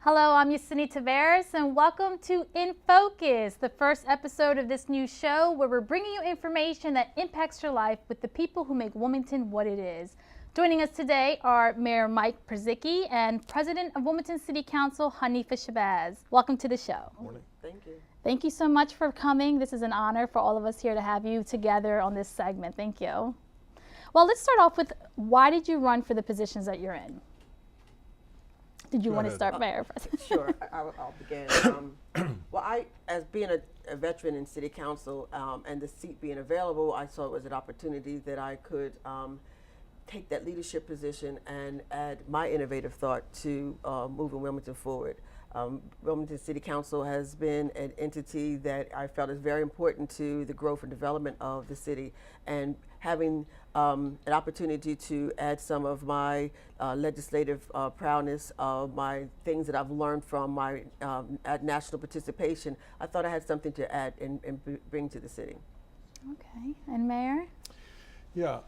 Hello, I'm Yesenia Taveras, and welcome to In Focus, the first episode of this new show where we're bringing you information that impacts your life with the people who make Wilmington what it is. Joining us today are Mayor Mike Purzycki and President of Wilmington City Council, Hanifa Shabazz. Welcome to the show. Morning. Thank you. Thank you so much for coming. This is an honor for all of us here to have you together on this segment. Thank you. Well, let's start off with, why did you run for the positions that you're in? Did you want to start, Mayor? Sure, I'll begin. Well, as being a veteran in City Council and the seat being available, I saw it was an opportunity that I could take that leadership position and add my innovative thought to moving Wilmington forward. Wilmington City Council has been an entity that I felt is very important to the growth and development of the city, and having an opportunity to add some of my legislative prowess, my things that I've learned from my national participation, I thought I had something to add and bring to the city. Okay, and Mayor? Yeah,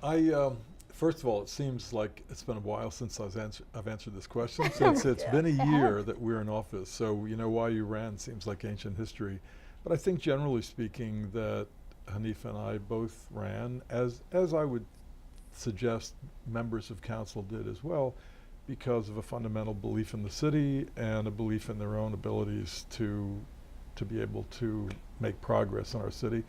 first of all, it seems like it's been a while since I've answered this question, since it's been a year that we're in office. So, you know, why you ran seems like ancient history. But I think generally speaking that Hanifa and I both ran, as I would suggest members of council did as well, because of a fundamental belief in the city and a belief in their own abilities to be able to make progress in our city.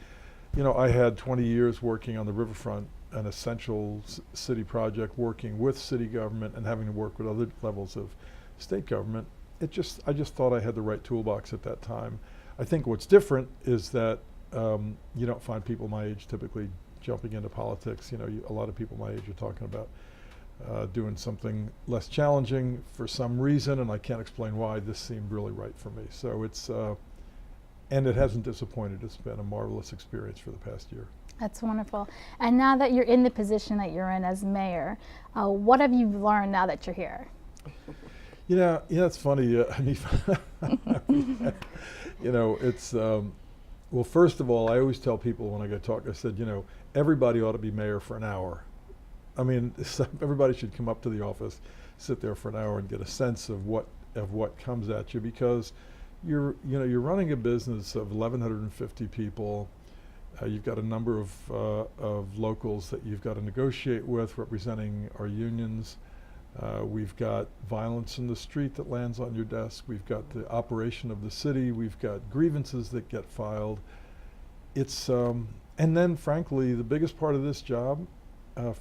You know, I had 20 years working on the riverfront, an essential city project, working with city government and having to work with other levels of state government. I just thought I had the right toolbox at that time. I think what's different is that you don't find people my age typically jumping into politics. You know, a lot of people my age are talking about doing something less challenging for some reason, and I can't explain why. This seemed really right for me. So it's, and it hasn't disappointed. It's been a marvelous experience for the past year. That's wonderful. And now that you're in the position that you're in as mayor, what have you learned now that you're here? Yeah, it's funny. Hanifa, you know, it's, well, first of all, I always tell people when I go talk, I said, you know, everybody ought to be mayor for an hour. I mean, everybody should come up to the office, sit there for an hour and get a sense of what comes at you, because you're running a business of 1,150 people. You've got a number of locals that you've got to negotiate with, representing our unions. We've got violence in the street that lands on your desk. We've got the operation of the city. We've got grievances that get filed. It's and then, frankly, the biggest part of this job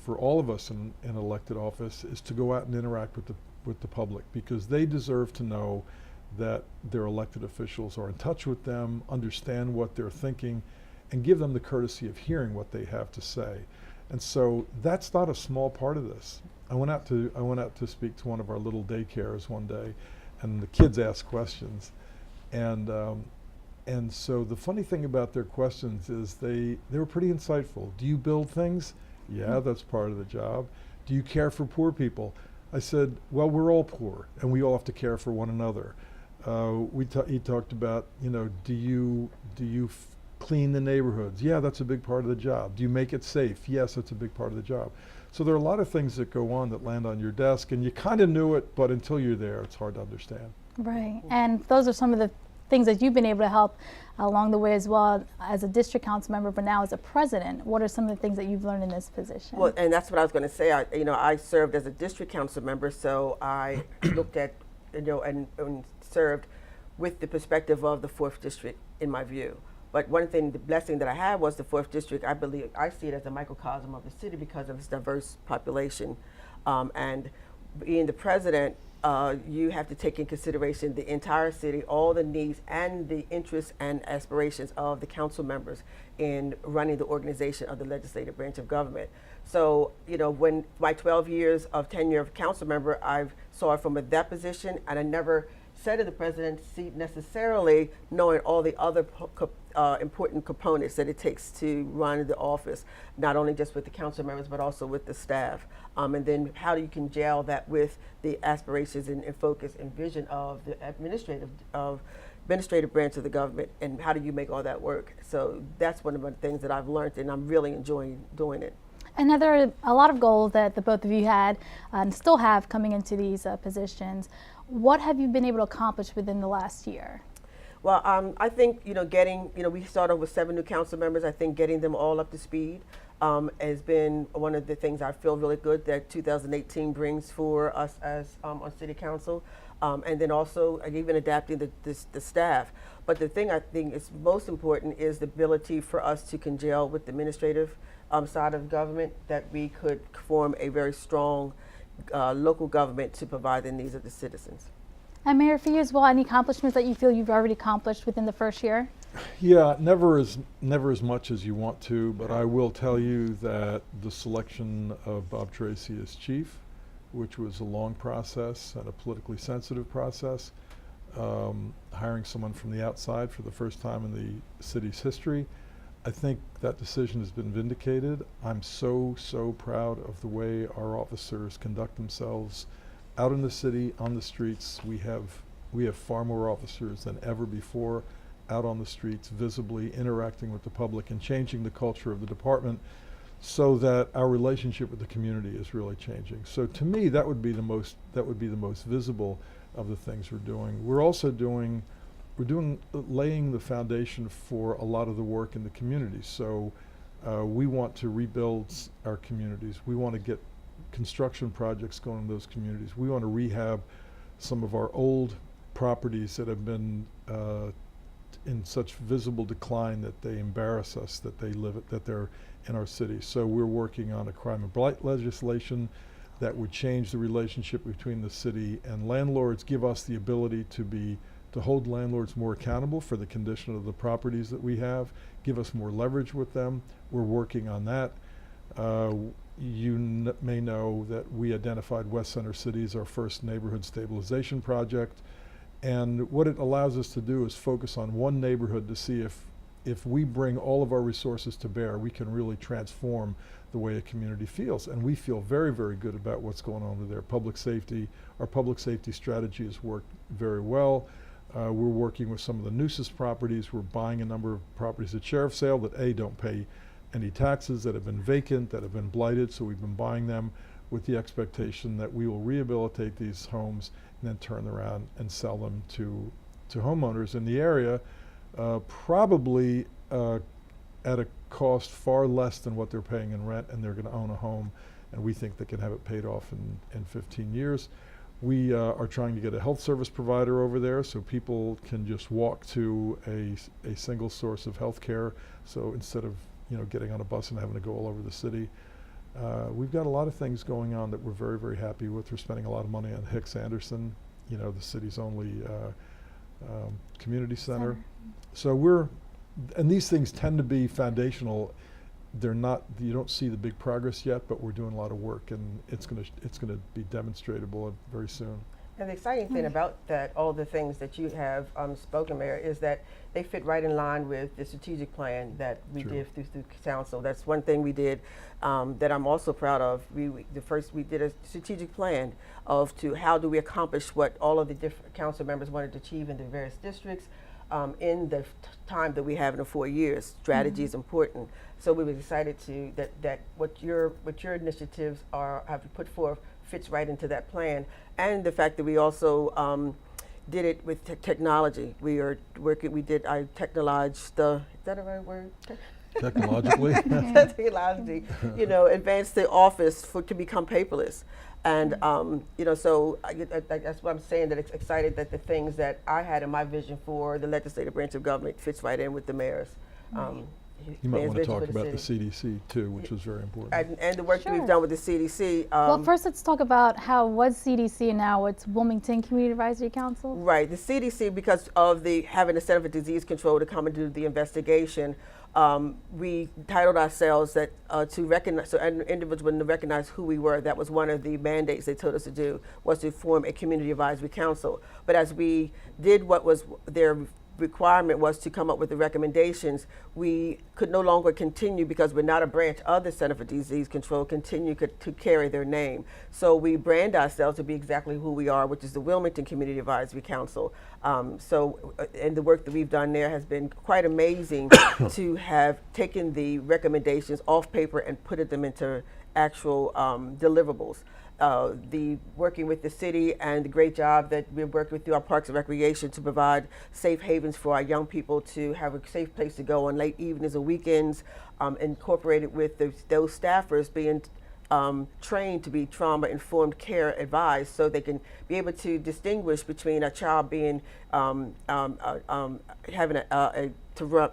for all of us in elected office is to go out and interact with the public, because they deserve to know that their elected officials are in touch with them, understand what they're thinking, and give them the courtesy of hearing what they have to say. And so that's not a small part of this. I went out to speak to one of our little daycares one day, and the kids asked questions, and so the funny thing about their questions is they were pretty insightful. Do you build things? Yeah, that's part of the job. Do you care for poor people? I said, well, we're all poor, and we all have to care for one another. He talked about, you know, do you clean the neighborhoods? Yeah, that's a big part of the job. Do you make it safe? Yes, that's a big part of the job. So there are a lot of things that go on that land on your desk, and you kind of knew it, but until you're there, it's hard to understand. Right, and those are some of the things that you've been able to help along the way as well, as a district council member, but now as a president. What are some of the things that you've learned in this position? Well, and that's what I was going to say. I served as a district council member, so I looked at, and served with the perspective of the 4th district in my view. But one thing, the blessing that I had was the 4th district. I see it as a microcosm of the city because of its diverse population. And being the president, you have to take in consideration the entire city, all the needs and the interests and aspirations of the council members in running the organization of the legislative branch of government. So, you know, when my 12 years of tenure of council member, I saw it from that position, and I never sat in the president's seat necessarily knowing all the other important components that it takes to run the office, not only just with the council members, but also with the staff. And then how you can gel that with the aspirations and focus and vision of the administrative branch of the government, and how do you make all that work? So that's one of the things that I've learned, and I'm really enjoying doing it. And there are a lot of goals that the both of you had and still have coming into these positions. What have you been able to accomplish within the last year? Well, I think, getting, we started with 7 new council members. I think getting them all up to speed has been one of the things I feel really good that 2018 brings for us as on city council. And then also even adapting the staff. But the thing I think is most important is the ability for us to congeal with the administrative side of government, that we could form a very strong local government to provide the needs of the citizens. And Mayor, for you as well, any accomplishments that you feel you've already accomplished within the first year? Yeah, never as much as you want to, but I will tell you that the selection of Bob Tracy as chief, which was a long process and a politically sensitive process, hiring someone from the outside for the first time in the city's history, I think that decision has been vindicated. I'm so proud of the way our officers conduct themselves out in the city, on the streets. We have far more officers than ever before out on the streets, visibly interacting with the public and changing the culture of the department, so that our relationship with the community is really changing. So to me, that would be the most visible of the things we're doing. We're also laying the foundation for a lot of the work in the community. So we want to rebuild our communities. We want to get construction projects going in those communities. We want to rehab some of our old properties that have been in such visible decline that they embarrass us, that they're in our city. So we're working on a crime and blight legislation that would change the relationship between the city and landlords, give us the ability to hold landlords more accountable for the condition of the properties that we have, give us more leverage with them. We're working on that. You may know that we identified West Center City as our first neighborhood stabilization project. And what it allows us to do is focus on one neighborhood to see if we bring all of our resources to bear, we can really transform the way a community feels. And we feel very good about what's going on over there. Public safety, our public safety strategy has worked very well. We're working with some of the nuisance properties. We're buying a number of properties at sheriff's sale that don't pay any taxes, that have been vacant, that have been blighted. So we've been buying them with the expectation that we will rehabilitate these homes and then turn around and sell them to homeowners in the area, probably at a cost far less than what they're paying in rent, and they're going to own a home, and we think they can have it paid off in 15 years. We are trying to get a health service provider over there so people can just walk to a single source of health care. So instead of getting on a bus and having to go all over the city. We've got a lot of things going on that we're very happy with. We're spending a lot of money on Hicks Anderson, the city's only community center. So and these things tend to be foundational. They're not, you don't see the big progress yet, but we're doing a lot of work, and it's gonna be demonstratable very soon. And the exciting thing about that, all the things that you have spoken, Mayor, is that they fit right in line with the strategic plan that we did through council. That's one thing we did that I'm also proud of. We did a strategic plan of how do we accomplish what all of the different council members wanted to achieve in the various districts in the time that we have in the 4 years. Strategy is important. So we were excited that what your initiatives have put forth fits right into that plan, and the fact that we also did it with technology. We are working. I technologized the. Is that a right word? Technologically. Technology. Advanced the office to become paperless, and so that's what I'm saying. That it's excited that the things that I had in my vision for the legislative branch of government fits right in with the mayor's. You might want to talk about the CDC too, which is very important. And the work that we've done with the CDC. Well, first let's talk about how it was CDC and now it's Wilmington Community Advisory Council. Right, the CDC, because of having the Center for Disease Control to come and do the investigation, we titled ourselves that to recognize, so individuals wouldn't recognize who we were. That was one of the mandates they told us to do, was to form a community advisory council. But as we did what was their requirement was to come up with the recommendations, we could no longer continue, because we're not a branch of the Center for Disease Control, continue to carry their name. So we brand ourselves to be exactly who we are, which is the Wilmington Community Advisory Council. And the work that we've done there has been quite amazing to have taken the recommendations off paper and put them into actual deliverables. the working with the city and the great job that we're working through our Parks and Recreation to provide safe havens for our young people to have a safe place to go on late evenings and weekends, incorporated with those staffers being trained to be trauma-informed care advised, so they can be able to distinguish between a child being having a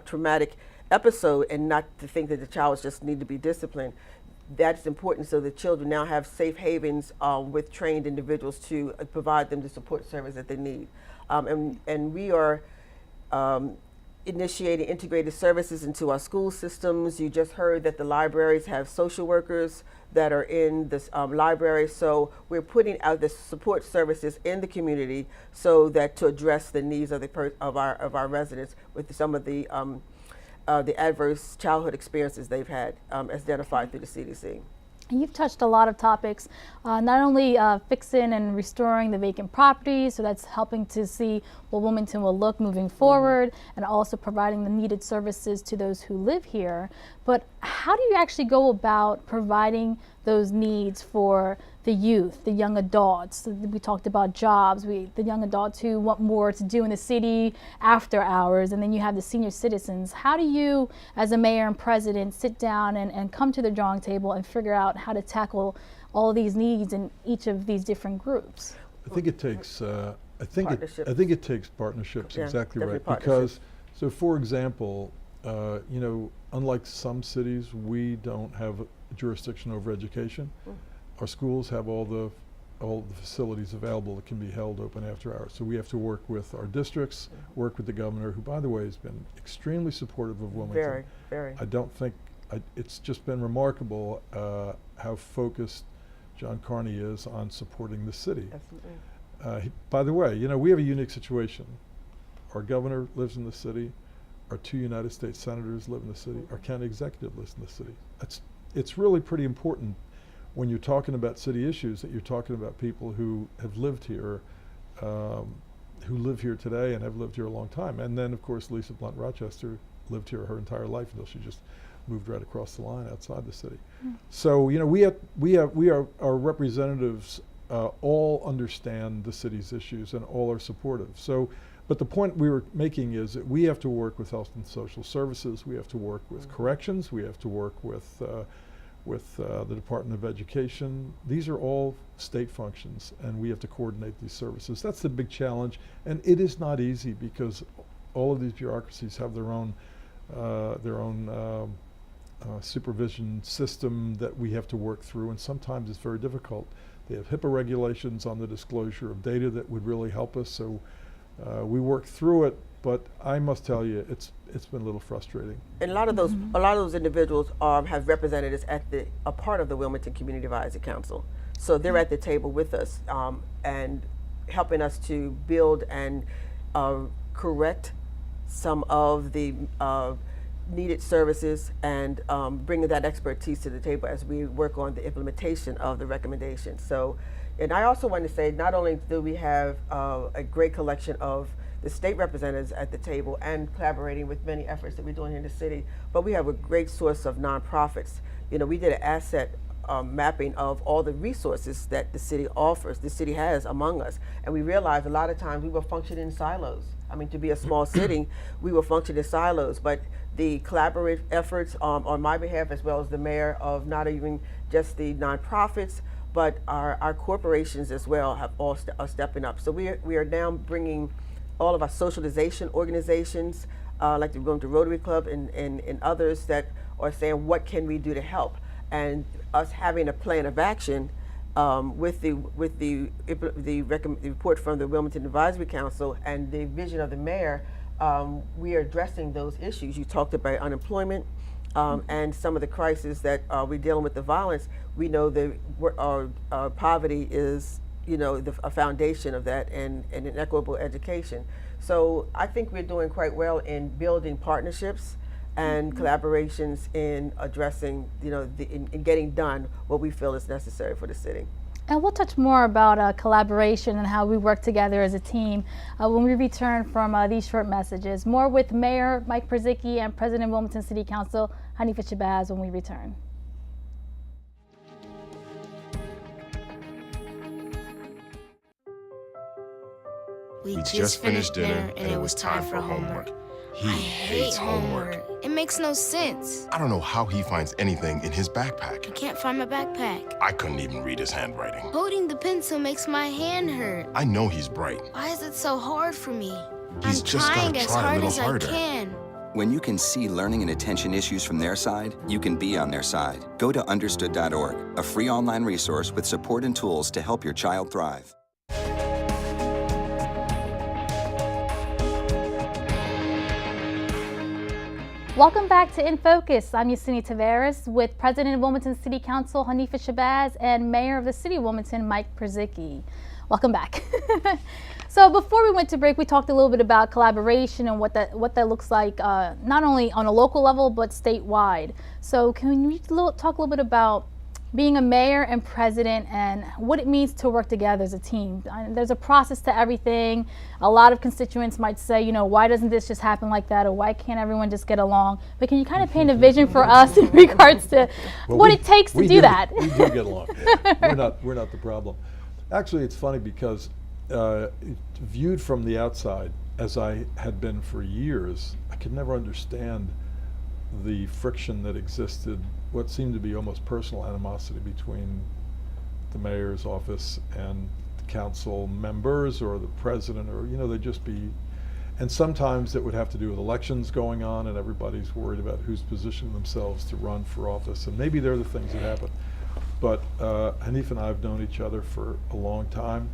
traumatic episode and not to think that the child just need to be disciplined. That's important, so the children now have safe havens with trained individuals to provide them the support service that they need. And we are initiating integrated services into our school systems. You just heard that the libraries have social workers that are in this library, so we're putting out the support services in the community so that to address the needs of our residents with some of the adverse childhood experiences they've had as identified through the CDC. You've touched a lot of topics, not only fixing and restoring the vacant properties, so that's helping to see what Wilmington will look moving forward, and also providing the needed services to those who live here, but how do you actually go about providing those needs for the youth, the young adults? We talked about jobs, the young adults who want more to do in the city after hours, and then you have the senior citizens. How do you, as a mayor and president, sit down and come to the drawing table and figure out how to tackle all of these needs in each of these different groups? I think it takes, I think it takes partnerships, Yeah, exactly right. partnerships. Because, so for example, you know, unlike some cities, we don't have jurisdiction over education. Our schools have all the facilities available that can be held open after hours. So we have to work with our districts, work with the governor, who, by the way, has been extremely supportive of Wilmington. Very, very. I don't think, it's just been remarkable how focused John Carney is on supporting the city. Absolutely. By the way, you know, we have a unique situation. Our governor lives in the city. Our 2 United States senators live in the city. Our county executive lives in the city. It's really pretty important when you're talking about city issues that you're talking about people who have lived here, who live here today and have lived here a long time. And then, of course, Lisa Blunt Rochester lived here her entire life until she just moved right across the line outside the city. So, you know, our representatives all understand the city's issues and all are supportive. So, but the point we were making is that we have to work with health and social services, we have to work with corrections, we have to work with the Department of Education. These are all state functions, and we have to coordinate these services. That's the big challenge, and it is not easy because all of these bureaucracies have their own supervision system that we have to work through, and sometimes it's very difficult. They have HIPAA regulations on the disclosure of data that would really help us, so we work through it, but I must tell you, it's been a little frustrating. And a lot of those individuals have representatives at a part of the Wilmington Community Advisory Council, so they're at the table with us and helping us to build and correct some of the needed services and bringing that expertise to the table as we work on the implementation of the recommendations. So, and I also want to say, not only do we have a great collection of the state representatives at the table and collaborating with many efforts that we're doing here in the city, but we have a great source of nonprofits. You know, we did an asset mapping of all the resources that the city offers, the city has among us, and we realized a lot of times we were functioning in silos. I mean, to be a small city, we were functioning in silos, but the collaborative efforts on my behalf, as well as the mayor, of not even just the nonprofits, but our corporations as well have all are stepping up. So we are now bringing all of our socialization organizations, like the Wilmington Rotary Club and others that are saying, what can we do to help? And us having a plan of action with the report from the Wilmington Advisory Council and the vision of the mayor, we are addressing those issues. You talked about unemployment and some of the crises that we're dealing with, the violence. We know that poverty is, you know, a foundation of that, and an equitable education. So I think we're doing quite well in building partnerships and collaborations in addressing, you know, in getting done what we feel is necessary for the city. And we'll touch more about collaboration and how we work together as a team when we return from these short messages. More with Mayor Mike Purzycki and President of Wilmington City Council Hanifa Shabazz when we return. We just finished dinner and it was time for homework. He hates homework. It makes no sense. I don't know how he finds anything in his backpack. I can't find my backpack. I couldn't even read his handwriting. Holding the pencil makes my hand hurt. I know he's bright. Why is it so hard for me? He's I'm just trying gotta as try a hard little as harder. I can. When you can see learning and attention issues from their side, you can be on their side. Go to understood.org, a free online resource with support and tools to help your child thrive. Welcome back to In Focus. I'm Yesenia Taveras with President of Wilmington City Council Hanifa Shabazz and Mayor of the City of Wilmington Mike Purzycki. Welcome back. So before we went to break, we talked a little bit about collaboration and what that looks like, not only on a local level but statewide. So can you talk a little bit about being a mayor and president and what it means to work together as a team? There's a process to everything. A lot of constituents might say, you know, why doesn't this just happen like that, or why can't everyone just get along? But can you kind of paint a vision for us in regards to what it takes to do that? We do get along. We're not the problem. Actually, it's funny because viewed from the outside, as I had been for years, I could never understand the friction that existed, what seemed to be almost personal animosity between the mayor's office and the council members or the president, or, you know, they'd just be, and sometimes it would have to do with elections going on and everybody's worried about who's positioning themselves to run for office, and maybe they're the things that happen. But Hanifa and I have known each other for a long time,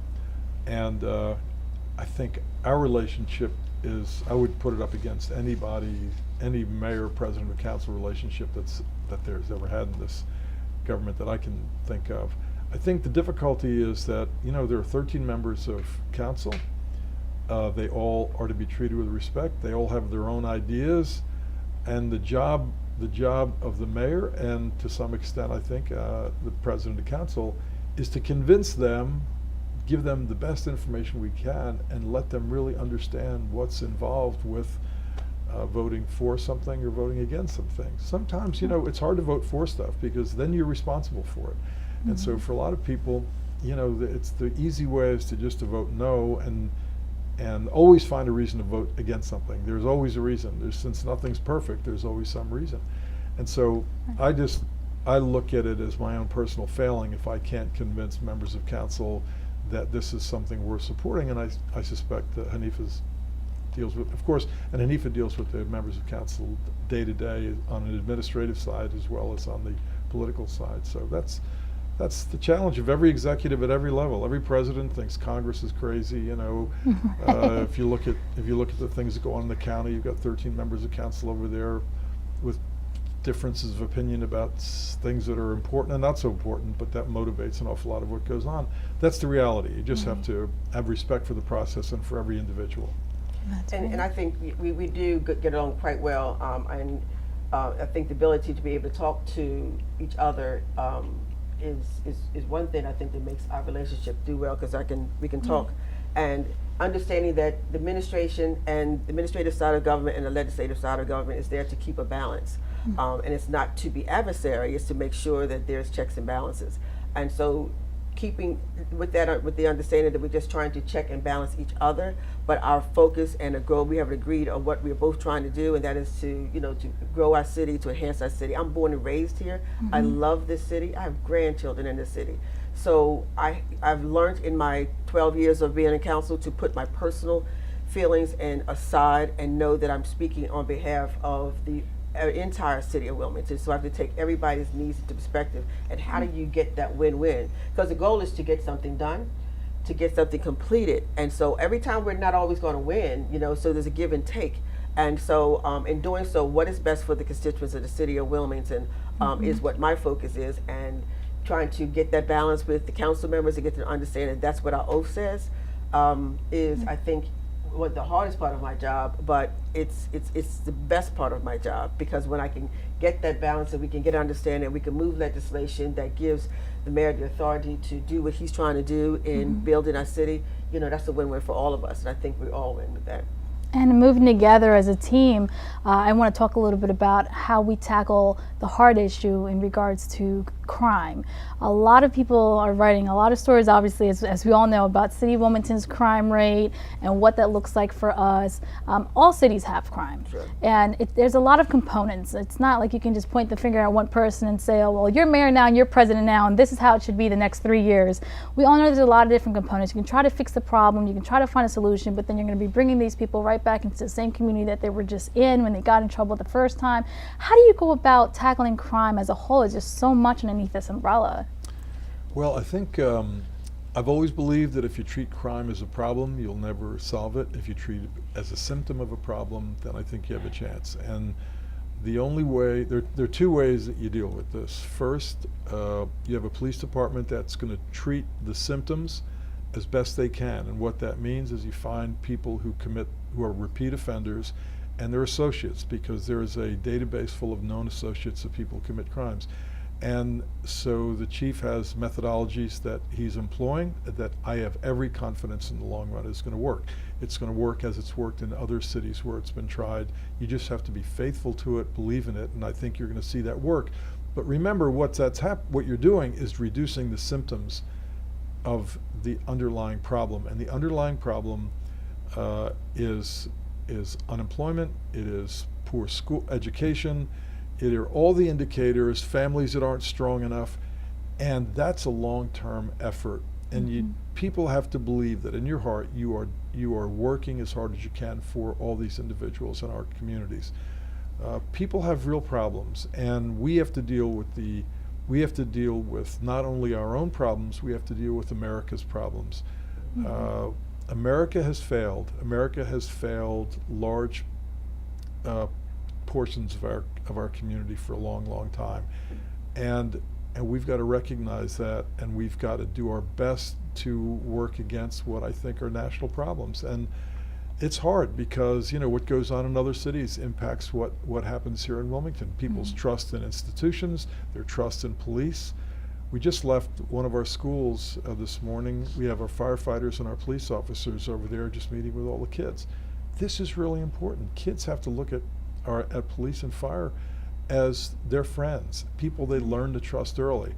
and I think our relationship is, I would put it up against anybody, any mayor, president, or council relationship that there's ever had in this government that I can think of. I think the difficulty is that, you know, there are 13 members of council. They all are to be treated with respect. They all have their own ideas, and the job of the mayor, and to some extent I think the president of the council, is to convince them, give them the best information we can, and let them really understand what's involved with voting for something or voting against something. Sometimes, you know, it's hard to vote for stuff because then you're responsible for it. Mm-hmm. And so for a lot of people, you know, it's the easy way is to just to vote no and always find a reason to vote against something. There's always a reason. Since nothing's perfect, there's always some reason. And so I look at it as my own personal failing if I can't convince members of council that this is something worth supporting, and I suspect that Hanifa's deals with, of course, and Hanifa deals with the members of council day to day on an administrative side as well as on the political side. So that's the challenge of every executive at every level. Every president thinks Congress is crazy, you know. If you look at the things that go on in the county, you've got 13 members of council over there with differences of opinion about things that are important and not so important, but that motivates an awful lot of what goes on. That's the reality. You just have to have respect for the process and for every individual. And I think we do get along quite well, and I think the ability to be able to talk to each other is one thing I think that makes our relationship do well, because we can talk, and understanding that the administration and the administrative side of government and the legislative side of government is there to keep a balance. And it's not to be adversary, it's to make sure that there's checks and balances. And so keeping with that, with the understanding that we're just trying to check and balance each other, but our focus and a goal, we have agreed on what we're both trying to do, and that is to, you know, to grow our city, to enhance our city. I'm born and raised here. I love this city. I have grandchildren in this city. So I've learned in my 12 years of being in council to put my personal feelings aside and know that I'm speaking on behalf of the entire city of Wilmington. So I have to take everybody's needs into perspective, and how do you get that win-win? Because the goal is to get something done, to get something completed. And so every time we're not always going to win, you know, so there's a give and take. And so in doing so, what is best for the constituents of the city of Wilmington is what my focus is, and trying to get that balance with the council members to get to understand that that's what our oath says is, I think, what the hardest part of my job, but it's the best part of my job, because when I can get that balance and we can get understanding, we can move legislation that gives the mayor the authority to do what he's trying to do in building our city, you know, that's a win-win for all of us, and I think we all win with that. And moving together as a team, I want to talk a little bit about how we tackle the hard issue in regards to crime. A lot of people are writing a lot of stories, obviously, as we all know, about City of Wilmington's crime rate and what that looks like for us. All cities have crime. Sure. And there's a lot of components. It's not like you can just point the finger at one person and say, oh, well, you're mayor now and you're president now, and this is how it should be the next 3 years. We all know there's a lot of different components. You can try to fix the problem, you can try to find a solution, but then you're going to be bringing these people right back into the same community that they were just in when they got in trouble the first time. How do you go about tackling crime as a whole? There's just so much underneath this umbrella. Well, I think I've always believed that if you treat crime as a problem, you'll never solve it. If you treat it as a symptom of a problem, then I think you have a chance. And the only way, there are two ways that you deal with this. First, you have a police department that's going to treat the symptoms as best they can. And what that means is you find people who are repeat offenders and their associates, because there is a database full of known associates of people who commit crimes. And so the chief has methodologies that he's employing that I have every confidence in the long run is going to work. It's going to work as it's worked in other cities where it's been tried. You just have to be faithful to it, believe in it, and I think you're going to see that work. But remember, what you're doing is reducing the symptoms of the underlying problem, and the underlying problem is unemployment, it is poor school education, it are all the indicators, families that aren't strong enough, and that's a long-term effort. And people have to believe that in your heart you are working as hard as you can for all these individuals in our communities. People have real problems, and we have to deal with not only our own problems, we have to deal with America's problems. America has failed. America has failed large portions of our community for a long, long time, and we've got to recognize that, and we've got to do our best to work against what I think are national problems. And it's hard because what goes on in other cities impacts what happens here in Wilmington. People's trust in institutions, their trust in police. We just left one of our schools this morning. We have our firefighters and our police officers over there just meeting with all the kids. This is really important. Kids have to look at police and fire as their friends, people they learn to trust early.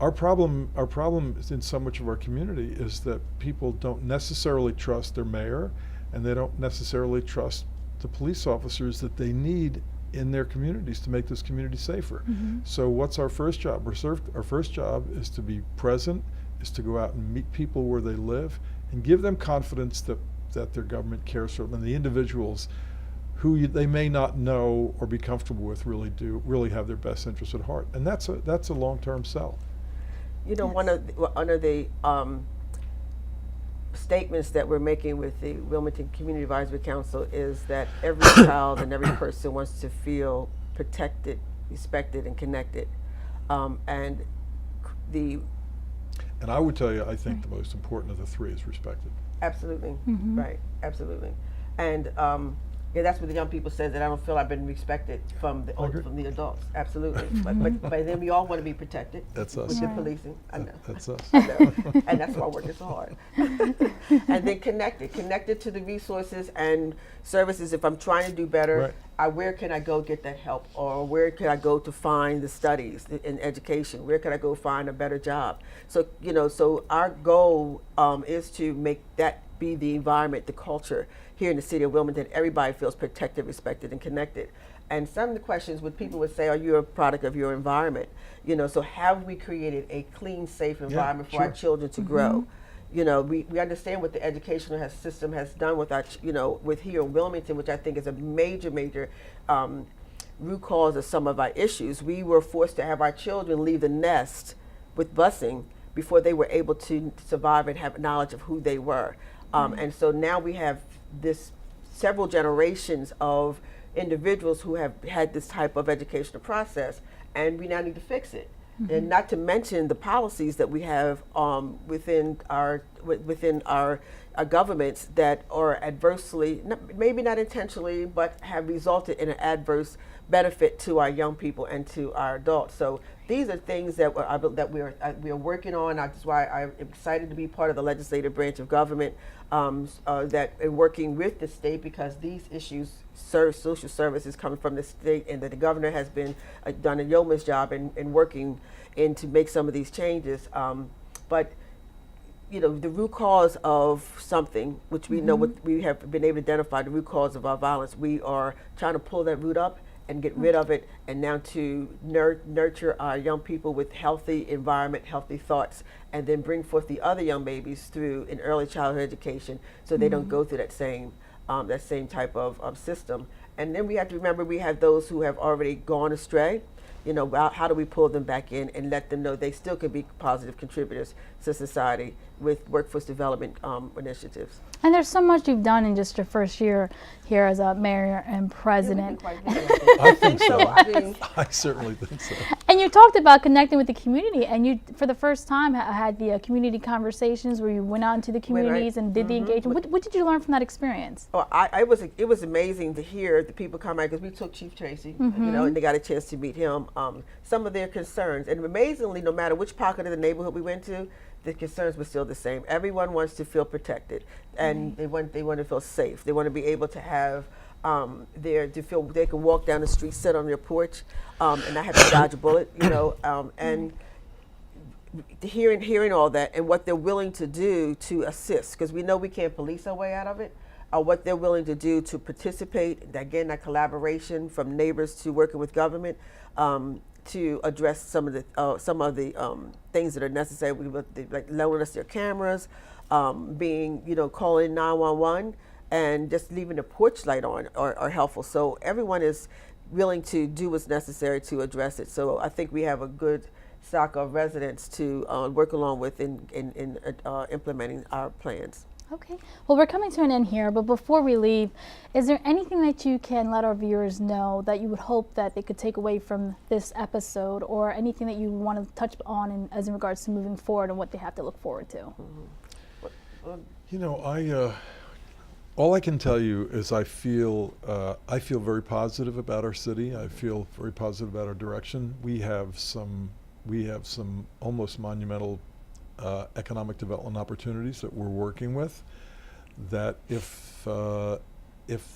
Our problem in so much of our community is that people don't necessarily trust their mayor, and they don't necessarily trust the police officers that they need in their communities to make this community safer. So what's our first job? Our first job is to be present, is to go out and meet people where they live and give them confidence that their government cares for them, and the individuals who they may not know or be comfortable with really have their best interests at heart. And that's a long-term sell. One of the statements that we're making with the Wilmington Community Advisory Council is that every child and every person wants to feel protected, respected, and connected. And I would tell you, I think the most important of the three is respected. Absolutely, right, absolutely. And that's what the young people say, that I don't feel I've been respected from the adults. Absolutely, but then we all want to be protected. That's us. With the policing, I know. That's us. I know, and that's why I work so hard. And then connected to the resources and services. If I'm trying to do better, where can I go get that help, or where can I go to find the studies in education? Where can I go find a better job? So so our goal is to make that be the environment, the culture here in the city of Wilmington. Everybody feels protected, respected, and connected. And some of the questions people would say, are you a product of your environment? So have we created a clean, safe environment for our children to grow? We understand what the educational system has done with our, with here in Wilmington, which I think is a major root cause of some of our issues. We were forced to have our children leave the nest with busing before they were able to survive and have knowledge of who they were. And so now we have several generations of individuals who have had this type of educational process, and we now need to fix it. And not to mention the policies that we have within our governments that are adversely, maybe not intentionally, but have resulted in an adverse benefit to our young people and to our adults. So these are things that we are working on. That's why I'm excited to be part of the legislative branch of government, that and working with the state, because these issues serve social services coming from the state, and that the governor has been done a yeoman's job in working in to make some of these changes. But you know, the root cause of something, which we know what we have been able to identify, the root cause of our violence, we are trying to pull that root up and get rid of it, and now to nurture our young people with healthy environment, healthy thoughts, and then bring forth the other young babies through an early childhood education, so they don't go through that same type of system. And then we have to remember we have those who have already gone astray. You know, how do we pull them back in and let them know they still can be positive contributors to society with workforce development initiatives? And there's so much you've done in just your first year here as a mayor and president. I think so. I certainly think so. And you talked about connecting with the community, and you, for the first time, had the community conversations where you went out into the communities and did the engagement. What did you learn from that experience? Oh, it was amazing to hear the people come out, because we took Chief Tracy, you know, and they got a chance to meet him. Some of their concerns, and amazingly, no matter which pocket of the neighborhood we went to, the concerns were still the same. Everyone wants to feel protected, and they want to feel safe. They want to be able to have to feel they can walk down the street, sit on their porch, and not have to dodge a bullet. You know, and hearing all that and what they're willing to do to assist, because we know we can't police our way out of it. What they're willing to do to participate, again, that collaboration from neighbors to working with government, to address some of the things that are necessary, like loaning us their cameras, calling 911, and just leaving the porch light on are helpful. So everyone is willing to do what's necessary to address it. So I think we have a good stock of residents to work along with in implementing our plans. Okay. Well, we're coming to an end here, but before we leave, is there anything that you can let our viewers know that you would hope that they could take away from this episode, or anything that you want to touch on as in regards to moving forward and what they have to look forward to? You know, all I can tell you is I feel very positive about our city. I feel very positive about our direction. We have some almost monumental economic development opportunities that we're working with, that if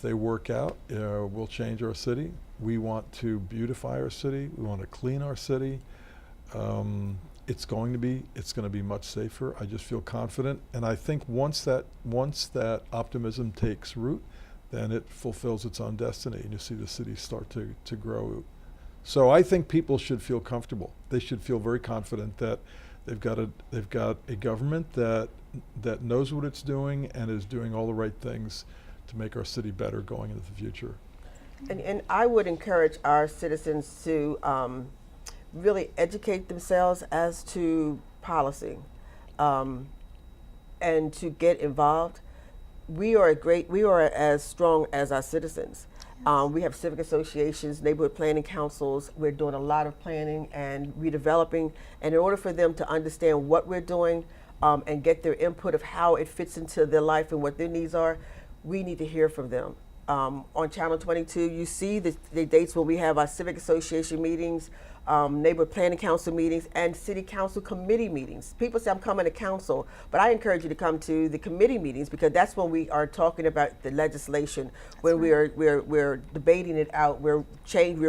they work out, will change our city. We want to beautify our city. We want to clean our city. It's going to be much safer. I just feel confident, and I think once that optimism takes root, then it fulfills its own destiny, and you see the city start to grow. So I think people should feel comfortable. They should feel very confident that they've got a government that knows what it's doing and is doing all the right things to make our city better going into the future. And I would encourage our citizens to really educate themselves as to policy, and to get involved. We are as strong as our citizens. We have civic associations, neighborhood planning councils. We're doing a lot of planning and redeveloping. And in order for them to understand what we're doing and get their input of how it fits into their life and what their needs are, we need to hear from them. On Channel 22, you see the dates where we have our civic association meetings, neighborhood planning council meetings, and city council committee meetings. People say I'm coming to council, but I encourage you to come to the committee meetings, because that's when we are talking about the legislation, when we're debating it out, we're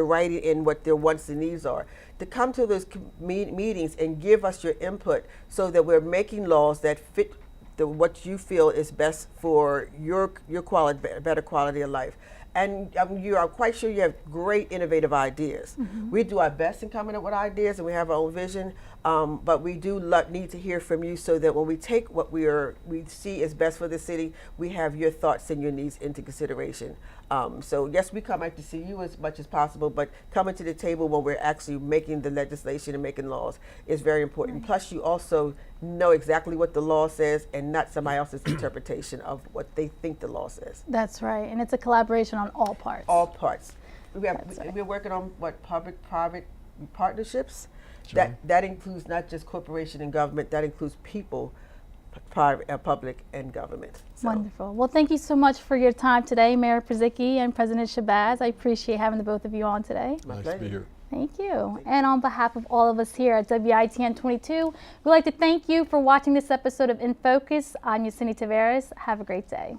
writing in what their wants and needs are. To come to those meetings and give us your input, so that we're making laws that fit what you feel is best for your quality, better quality of life. And you are quite sure you have great innovative ideas. We do our best in coming up with ideas, and we have our own vision, but we do need to hear from you, so that when we take what we see as best for the city, we have your thoughts and your needs into consideration. So yes, we come out to see you as much as possible, but coming to the table when we're actually making the legislation and making laws is very important. Plus, you also know exactly what the law says, and not somebody else's interpretation of what they think the law says. That's right, and it's a collaboration on all parts. All parts. We're working on public-private partnerships. Sure. That includes not just corporation and government. That includes people, public and government. So, Wonderful. Well, thank you so much for your time today, Mayor Purzycki and President Shabazz. I appreciate having the both of you on today. my Nice pleasure. to be here. Thank you. And on behalf of all of us here at WITN 22, we'd like to thank you for watching this episode of In Focus. I'm Yesenia Taveras. Have a great day.